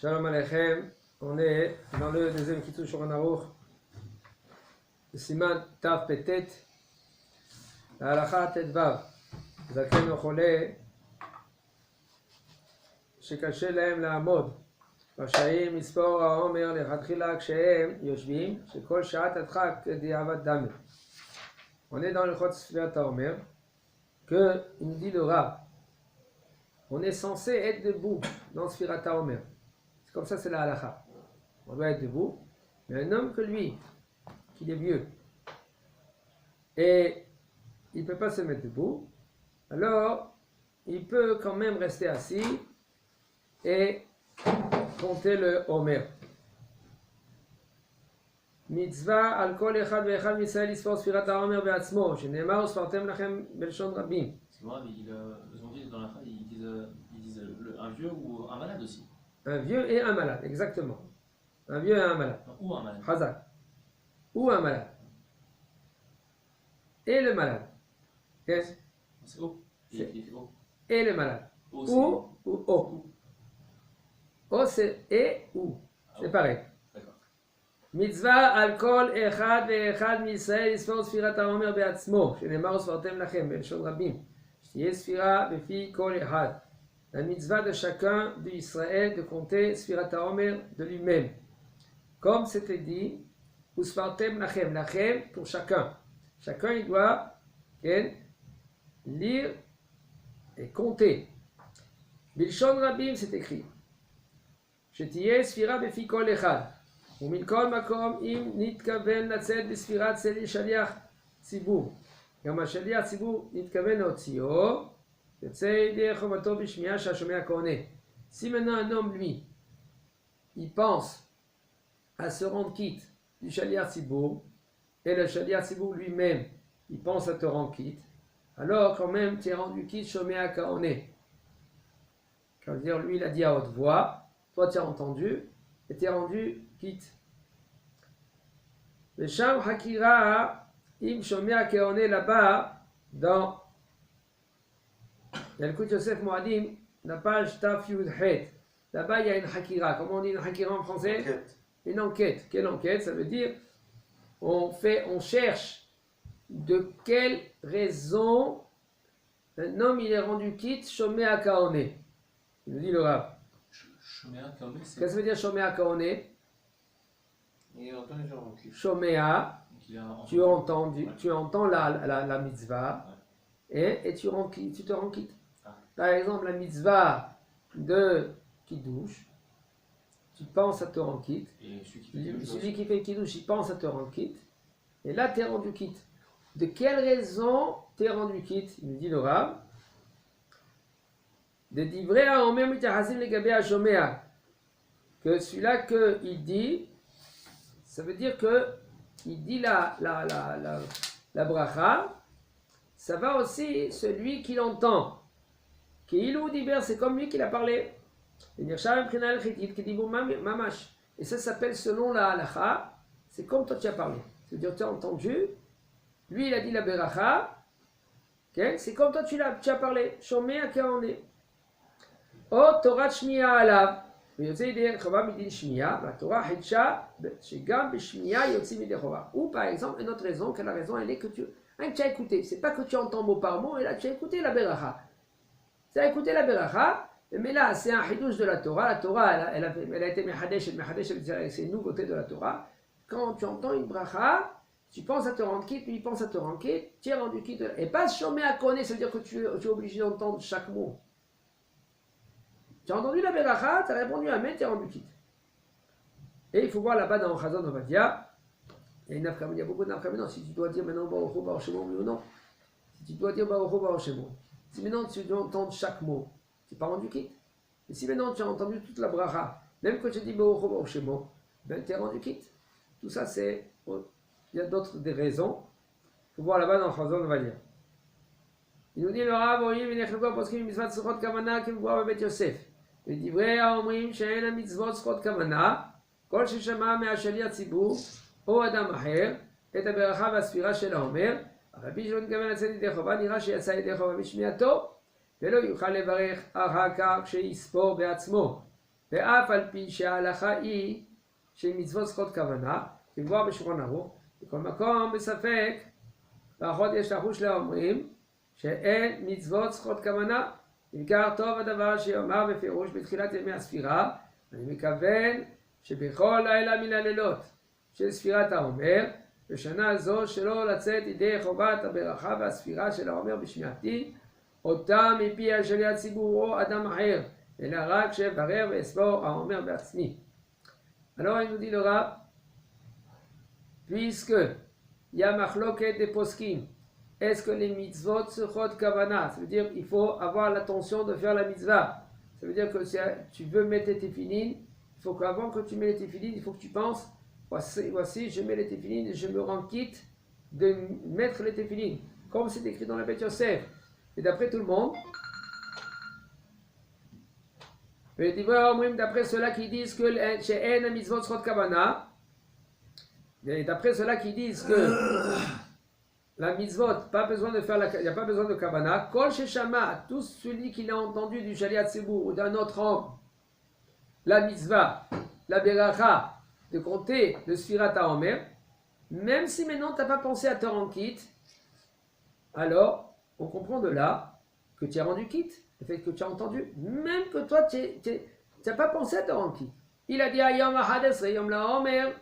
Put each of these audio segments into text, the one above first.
Shalom Aleichem, on est dans le deuxième Kitzur Shulchan Aruch, le Siman Tav Petet, la Halacha Tetvav, Zaken Ochole, שקשה להם לעמוד, רשאים לספור העומר לכתחילה כשהם יושבים, שכל שעה תדחק כדיעבד דמה. On est dans le Chot Sfirat HaOmer, que il nous dit le Rav, on est censé être debout dans Sfirat HaOmer. C'est comme ça, c'est la halakha. On doit être debout, mais un homme que lui, qu'il est vieux, et il ne peut pas se mettre debout, alors il peut quand même rester assis et compter le Homer. Mitzvah al kol echad ve'echad mi'Israël lisfor sfirat ha'omer be'atzmo, shenemar usfartem lachem belshon rabim. C'est vrai, mais ils ont dit dans la phrase, ils disent un vieux ou un malade aussi. Un vieux et un malade, exactement. Un vieux et un malade. Ou un malade. Chazak. Ou un malade. Et le malade. Qu'est-ce? C'est O. C'est O. Et le malade. O, Ou O. O c'est et ou. C'est pareil. D'accord. Mitzvah al kol echad ve'echad mi'Israël lisfor sfirat ha'omer be'atzmo, shenemar usfartem lachem belshon rabim. Shtiyeh sfira befi kol echad. La mitzvah de chacun d'Israël de compter Sfirat HaOmer de lui-même. Comme c'était dit, Usfartem Lachem, Lachem pour chacun. Chacun il doit lire et compter. Bilshon Rabim c'est écrit. Shetiyeh Sfira befi kol echad. Umin kol makom im nitkaven latzet b'sfirat seli shaliach tzibur. Gam hashaliach tzibur nitkaven leotzio. Si maintenant un homme, lui, il pense à se rendre quitte du Shaliach Tzibour, et le Shaliach Tzibour lui-même, il pense à te rendre quitte, alors quand même tu es rendu quitte Shomea Kaone. Ça veut dire, lui il a dit à haute voix, toi tu as entendu, et tu es rendu quitte. Le Sham Hakira, Im Shomea Kaone là-bas, dans il y a le Kout Yosef Moadim, la page Taf Yud Het. Là-bas, il y a une hakira. Comment on dit une hakira en français? Enquête. Une enquête. Quelle enquête? Ça veut dire, on cherche de quelle raison un homme il est rendu quitte Shomé à Kaone. Il nous dit le Rav. Shoméa Kaone, c'est. Qu'est-ce que ça veut dire Shomé à Kaone? Il entend les gens qui. Shomea, tu entends la mitzvah. Et tu te rends quitte. Par exemple, la mitzvah de Kiddush, tu penses à te rendre quitte. Et celui qui fait Kiddush, il pense à te rendre quitte. Et là, tu es rendu quitte. De quelle raison tu es rendu quitte? Il nous dit le Rav. De divrei ha'omer mitachasim legabe ha'shomea. Que celui-là qu'il dit, ça veut dire que il dit la bracha. Ça va aussi celui qui l'entend. Ki'ilu diber, c'est comme lui qui l'a parlé. Et ça s'appelle selon la halacha, c'est comme toi tu as parlé. C'est-à-dire tu as entendu, lui il a dit la beracha, okay? C'est comme toi tu as parlé. Shomea kaone. O Torah shmiya alav. Ou par exemple, une autre raison, que la raison elle est que tu as écouté. C'est pas que tu entends mot par mot, et là tu as écouté la beracha. Tu as écouté la beracha, mais là c'est un hidouche de la Torah. La Torah elle a été mechadesh, c'est une nouveauté de la Torah. Quand tu entends une bracha, tu penses à te rendre quitte, lui il pense à te rendre quitte, tu es rendu quitte. Et pas chômer à connaître, ça veut dire que tu es obligé d'entendre chaque mot. Tu as entendu la beracha, tu as répondu amen, tu es rendu quitte. Et il faut voir là-bas dans Chazon Ovadia, il y a beaucoup de nafkamina. Si tu dois dire maintenant Baruch Hu Baruch Shemo, oui ou non. Si tu dois dire Baruch Hu Baruch Shemo. Si maintenant tu dois entendre chaque mot, tu n'es pas rendu quitte. Et si maintenant tu as entendu toute la bracha, même quand tu dis Baruch Hu Baruch Shemo, ben tu es rendu quitte. Tout ça c'est. Il y a d'autres des raisons. Il faut voir là-bas dans Chazon Ovadia. Il nous dit le Rav, oui, il y a quelqu'un parce qu'il y a une mitzvah de Srot Kavana qui me voit avec Yosef. Et dit vrai, Omrim, She'en la mitzvot Srot Kavana. כל ששמע מהשליח ציבור או אדם אחר את הברכה והספירה של האומר, אף על פי שלא נתכוון לצאת ידי חובה, נראה שיצא ידי חובה בשמיעתו ולא יוכל לברך אחר כך כשיספור בעצמו. ואף על פי שההלכה היא שמצוות זכות כוונה, כמובן בשולחן ערוך, בכל מקום בספק, ואחות יש לחוש לאומרים שאין מצוות זכות כוונה. עיקר טוב הדבר שיאמר בפירוש בתחילת ימי הספירה, אני מכוון שבכל לילה מן הלילות של ספירת העומר, בשנה זו שלא לצאת ידי חובת הברכה והספירה של העומר בשמיעתי, אותה מפי השליח ציבור או אדם אחר, אלא רק שאברר ואסבור העומר בעצמי. Alors il nous dit le Rav, puisque il y a machloket des poskim, est-ce que les mitzvot sechot kavana, ça veut dire il faut avoir l'attention de faire la mitzvah. Ça veut dire que si tu veux mettre les téphilines, il faut qu'avant que tu mets les téphilines, il faut que tu penses, voici je mets les téphilines et je me rends quitte de mettre les téphilines, comme c'est écrit dans la Beth Yosef. Et d'après tout le monde, d'après ceux-là qui disent que she'en mitzvot sechot kavana, et d'après ceux-là qui disent que la mitzvot, pas besoin de faire il n'y a pas besoin de kavana, kol sheshama, tout celui qui l'a entendu du shaliat tzibur ou d'un autre homme, la mitzvah, la beracha, de compter le sfirat haomer, même si maintenant tu n'as pas pensé à te rendre quitte, alors on comprend de là que tu as rendu quitte, le fait que tu as entendu, même que toi tu n'as pas pensé à te rendre quitte. Il a dit ayom ahadesre yom la omer,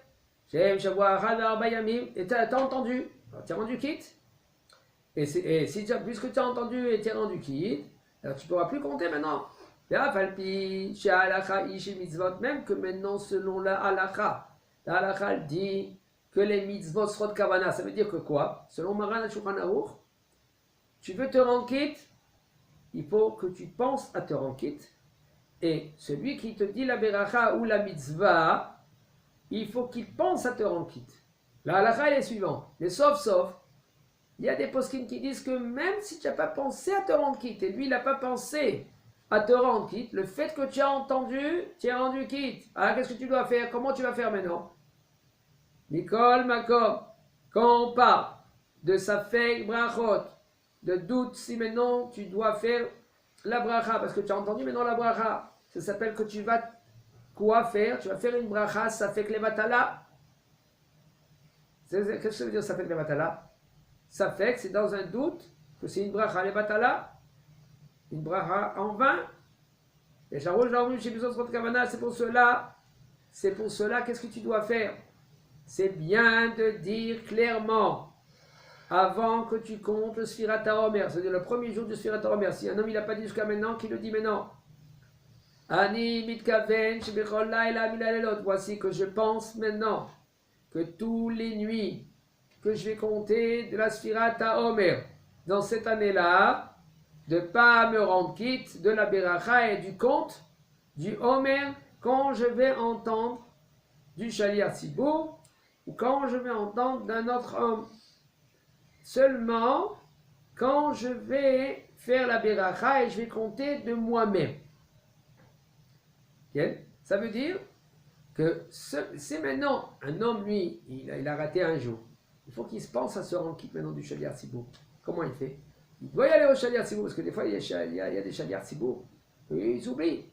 shem shavua achad arba yamim, et tu as entendu. Alors, tu as rendu quitte, et si puisque tu as entendu et tu as rendu quitte, alors tu ne pourras plus compter maintenant. Même que maintenant, selon la halakha dit que les mitzvot seront de kavana. Ça veut dire que quoi? Selon Maran Shulchan Aruch, tu veux te rendre quitte, il faut que tu penses à te rendre quitte, et celui qui te dit la beracha ou la mitzvah, il faut qu'il pense à te rendre quitte. La halakha est suivante, mais sauf, il y a des poskim qui disent que même si tu n'as pas pensé à te rendre quitte, et lui il n'a pas pensé à te rendre quitte, le fait que tu as entendu, tu es rendu quitte. Alors qu'est-ce que tu dois faire? Comment tu vas faire maintenant? Mikol Makom, quand on parle de safek brachot, de doute si maintenant tu dois faire la bracha, parce que tu as entendu maintenant la bracha, ça s'appelle que tu vas quoi faire? Tu vas faire une bracha, safek levatala. Qu'est-ce que ça veut dire safek levatala? Safek, c'est dans un doute que c'est une bracha levatala, une bracha en vain. Et c'est pour cela, qu'est-ce que tu dois faire? C'est bien de dire clairement, avant que tu comptes le Sfirat HaOmer, c'est-à-dire le premier jour du Sfirat HaOmer, si un homme il n'a pas dit jusqu'à maintenant, qu'il le dit maintenant. Ani mitkaven shebechol laila min halelot, voici que je pense maintenant que tous les nuits que je vais compter de la Sfirat HaOmer, dans cette année-là, de ne pas me rendre quitte de la beracha et du compte du Homer quand je vais entendre du shaliach tzibur ou quand je vais entendre d'un autre homme. Seulement quand je vais faire la beracha et je vais compter de moi-même. Okay? Ça veut dire que c'est maintenant un homme, lui, il a raté un jour. Il faut qu'il se pense à se rendre quitte maintenant du shaliach tzibur. Comment il fait? Il doit y aller au shaliach tzibur, parce que des fois il y a des shaliach tzibur, et ils oublient.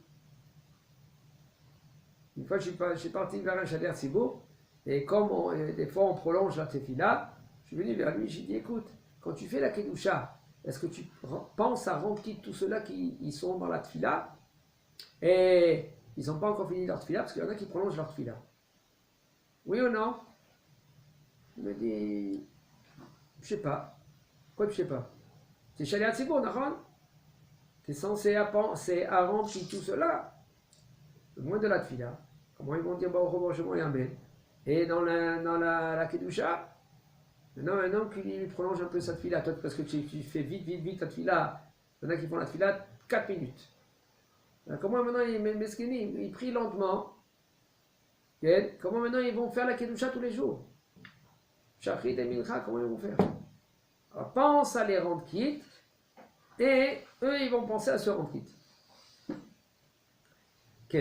Une fois je suis parti vers un shaliach tzibur, et comme des fois on prolonge la tefila, je suis venu vers lui, j'ai dit écoute, quand tu fais la kedusha, est-ce que tu penses à rendre quitte tous ceux-là qui sont dans la tefila, et ils n'ont pas encore fini leur tefila, parce qu'il y en a qui prolongent leur tefila. Oui ou non? Il me dit, je sais pas. Pourquoi tu sais pas? C'est shaliach tzibur, Nahon. Tu es censé penser à rendre tout cela. Le moins de la tefila. Comment ils vont dire Baruch Hu Yamen? Et dans la kedusha, maintenant un homme qui prolonge un peu sa tefila, toi parce que tu fais vite ta tefila. Il y en a qui font la tefila 4 minutes. Alors, comment maintenant ils prient lentement? Comment maintenant ils vont faire la kedusha tous les jours? Shachrit et Mincha, comment ils vont faire? Alors, pense à les rendre quitte, et eux, ils vont penser à se rendre quitte. Ok.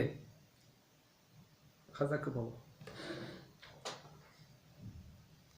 Chazak Baruch.